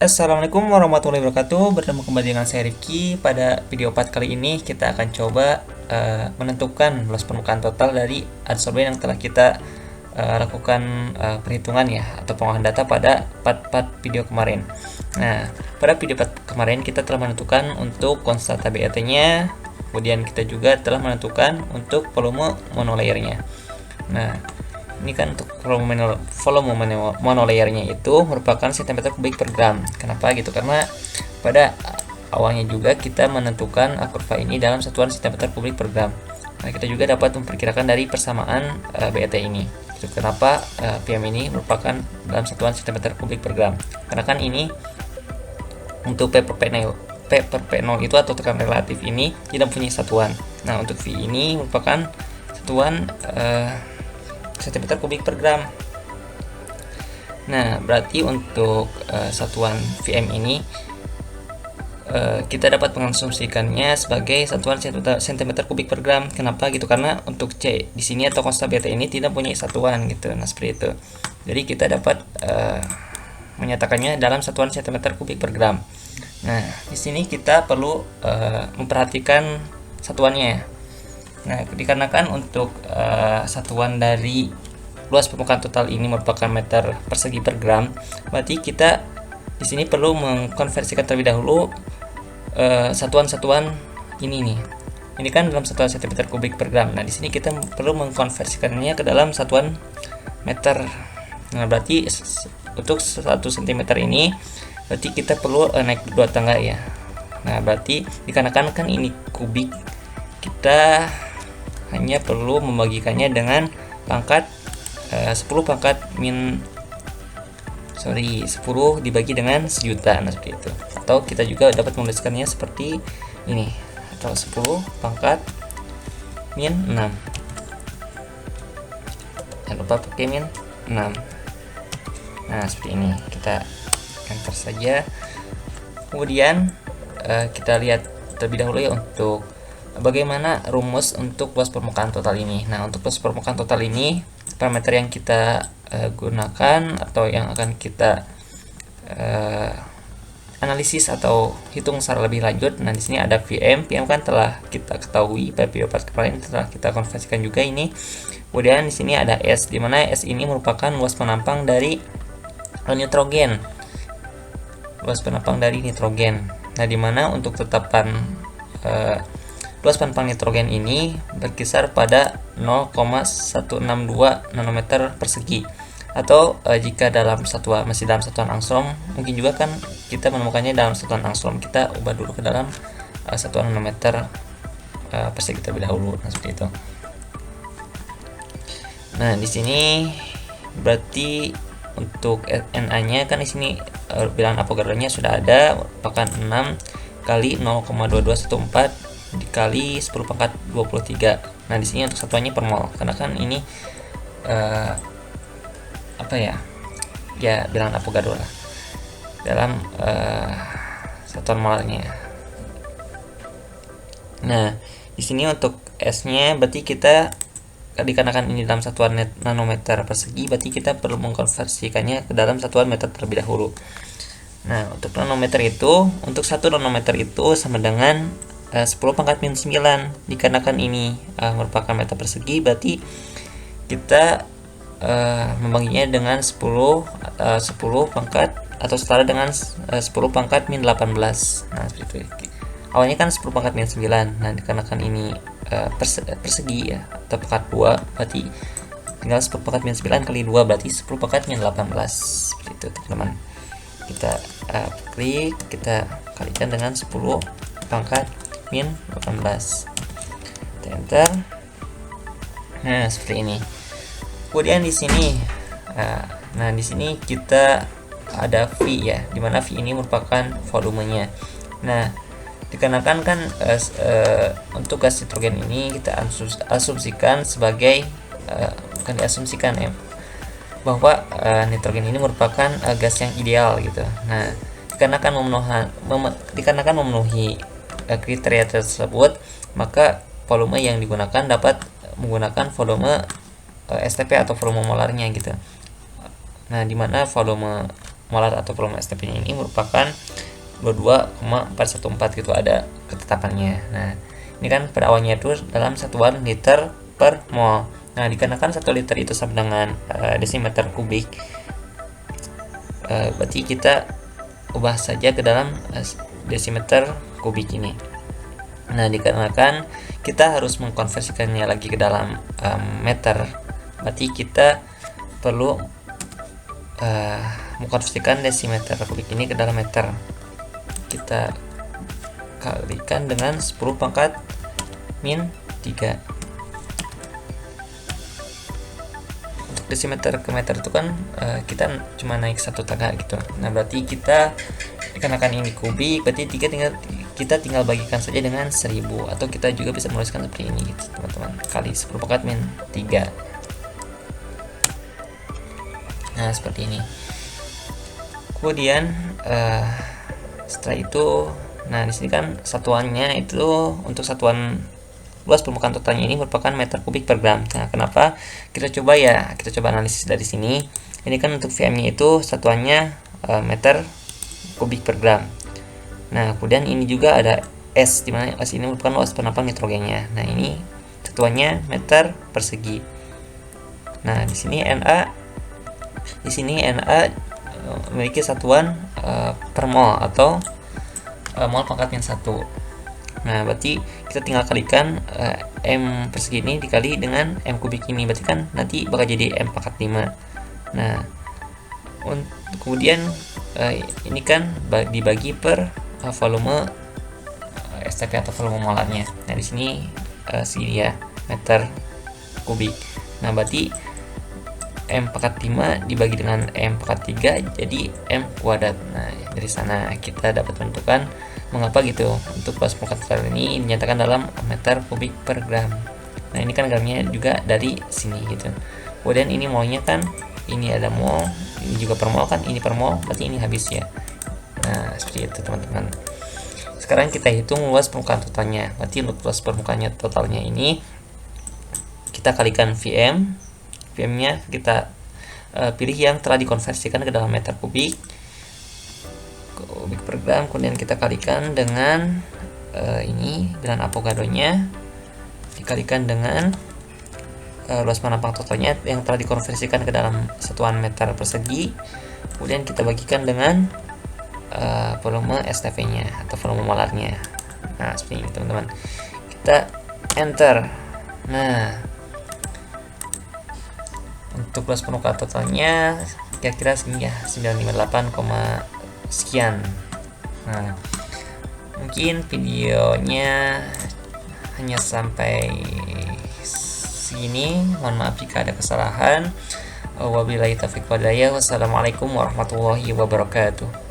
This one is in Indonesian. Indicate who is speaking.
Speaker 1: Assalamualaikum warahmatullahi wabarakatuh. Bertemu kembali dengan saya Rifki. Pada video part kali ini kita akan coba menentukan luas permukaan total dari adsorben yang telah kita lakukan perhitungan ya, atau pengolahan data pada part video kemarin. Nah, pada video part kemarin kita telah menentukan untuk konstanta BET-nya, kemudian kita juga telah menentukan untuk volume monolayernya. Nah, ini kan untuk volume monolayernya itu merupakan cm kubik per gram. Kenapa gitu? Karena pada awalnya juga kita menentukan kurva ini dalam satuan cm kubik per gram. Nah, kita juga dapat memperkirakan dari persamaan BET ini. Itu kenapa PM ini merupakan dalam satuan cm kubik per gram. Karena kan ini untuk P per P0 itu atau tekanan relatif ini tidak punya satuan. Nah, untuk V ini merupakan satuan cm kubik per gram. Nah, berarti untuk satuan Vm ini kita dapat mengasumsikannya sebagai satuan cm kubik per gram. Kenapa gitu? Karena untuk C di sini atau konstan beta ini tidak punya satuan gitu. Nah, seperti itu. Jadi kita dapat menyatakannya dalam satuan cm kubik per gram. Nah, di sini kita perlu memperhatikan satuannya. Nah, dikarenakan untuk satuan dari luas permukaan total ini merupakan meter persegi per gram, berarti kita di sini perlu mengkonversikan terlebih dahulu satuan-satuan ini nih. Ini kan dalam satuan cm kubik per gram. Nah, di sini kita perlu mengkonversikannya ke dalam satuan meter. Nah, berarti untuk 1 cm ini berarti kita perlu naik 2 tangga ya. Nah, berarti dikarenakan kan ini kubik, kita hanya perlu membagikannya dengan pangkat 10 pangkat 10 dibagi dengan 1.000.000. Nah, seperti itu. Atau kita juga dapat menuliskannya seperti ini, atau 10 pangkat min 6. Jangan lupa pakai min 6. Nah, seperti ini. Kita enter saja. Kemudian kita lihat terlebih dahulu ya untuk bagaimana rumus untuk luas permukaan total ini. Nah, untuk luas permukaan total ini parameter yang kita gunakan atau yang akan kita analisis atau hitung secara lebih lanjut. Nah, di sini ada Vm. Vm kan telah kita ketahui pada video part kemarin, telah kita konversikan juga ini. Kemudian di sini ada S, di mana S ini merupakan luas penampang dari nitrogen. Luas penampang dari nitrogen. Nah, di mana untuk tetapan luas penampang nitrogen ini berkisar pada 0,162 nanometer persegi, atau jika masih dalam satuan angstrom, mungkin juga kan kita menemukannya dalam satuan angstrom, kita ubah dulu ke dalam satuan nanometer persegi terlebih dahulu. Nah, seperti itu. Nah, di sini berarti untuk Na-nya kan di sini bilangan Avogadro-nya sudah ada, merupakan 6 kali 0,2214 dikali 10 pangkat 23. Nah, di sini untuk satuannya per mol, karena kan ini bilangan Avogadro lah dalam satuan molarnya. Nah, di sini untuk S-nya berarti kita dikarenakan ini dalam satuan nanometer persegi, berarti kita perlu mengkonversikannya ke dalam satuan meter terlebih dahulu. Nah, untuk nanometer itu, untuk 1 nanometer itu sama dengan 10 pangkat min 9. Dikarenakan ini merupakan meter persegi, berarti kita membaginya dengan 10 pangkat atau setara dengan 10 pangkat min 18. Nah, seperti itu. Awalnya kan 10 pangkat min 9. Nah, dikarenakan ini persegi ya, atau pangkat 2, berarti tinggal 10 pangkat min 9 kali 2, berarti 10 pangkat min 18. Seperti itu, teman-teman. Kita klik, kita kalikan dengan 10 pangkat min 18. Kita enter. Nah, seperti ini. Kemudian di sini di sini kita ada V ya, dimana V ini merupakan volumenya. Nah, dikarenakan kan untuk gas nitrogen ini kita asumsikan sebagai bukan diasumsikan ya, bahwa nitrogen ini merupakan gas yang ideal gitu. Nah, dikarenakan memenuhi kriteria tersebut, maka volume yang digunakan dapat menggunakan volume STP atau volume molarnya gitu. Nah, dimana volume molar atau volume STP-nya ini merupakan 22,414 gitu, ada ketetapannya. Nah, ini kan pada awalnya itu dalam satuan liter per mol. Nah, dikarenakan 1 liter itu sama dengan desimeter kubik, berarti kita ubah saja ke dalam desimeter kubik ini. Nah, dikarenakan kita harus mengkonversikannya lagi ke dalam meter, berarti kita perlu mengkonversikan desimeter kubik ini ke dalam meter. Kita kalikan dengan 10 pangkat min 3. Untuk desimeter ke meter itu kan kita cuma naik 1 tangga gitu. Nah, berarti kita dikarenakan ini kubik, berarti kita tinggal bagikan saja dengan 1000, atau kita juga bisa menuliskan seperti ini gitu teman-teman, kali 10 pangkat min 3. Nah, seperti ini. Kemudian setelah itu, nah di sini kan satuannya itu untuk satuan luas permukaan totalnya ini merupakan meter kubik per gram. Nah, kenapa? Kita coba analisis dari sini. Ini kan untuk VM-nya itu satuannya meter kubik per gram. Nah, kemudian ini juga ada S, di mana S ini merupakan luas penampang nitrogennya. Nah, ini satuannya meter persegi. Nah, di sini Na memiliki satuan per mol atau mol pangkat min 1. Nah, berarti kita tinggal kalikan M persegi ini dikali dengan M kubik ini, berarti kan nanti bakal jadi M pangkat 5. Nah, kemudian ini kan dibagi per volume STP atau volume molarnya. Nah, di sini segini ya, meter kubik. Nah, berarti M pangkat 5 dibagi dengan M pangkat 3 jadi M kuadrat. Nah, dari sana kita dapat menentukan mengapa gitu untuk luas permukaan total ini dinyatakan dalam meter kubik per gram. Nah, ini kan gramnya juga dari sini gitu. Kemudian ini molnya kan, ini ada mol, ini juga per mol kan, ini per mol, berarti ini habis ya. Nah, seperti itu teman-teman. Sekarang kita hitung luas permukaan totalnya. Berarti untuk luas permukaannya totalnya ini kita kalikan VM-nya kita pilih yang telah dikonversikan ke dalam meter kubik per gram, kemudian kita kalikan dengan ini dengan Avogadro-nya dikalikan dengan luas penampang totalnya yang telah dikonversikan ke dalam satuan meter persegi, kemudian kita bagikan dengan volume STP-nya atau volume molarnya. Nah, seperti ini teman-teman. Kita enter. Nah, untuk luas permukaan totalnya kira-kira segini ya, 958, sekian. Nah, mungkin videonya hanya sampai segini. Mohon maaf jika ada kesalahan. Wabillahi taufiq wal hidayah. Wassalamualaikum warahmatullahi wabarakatuh.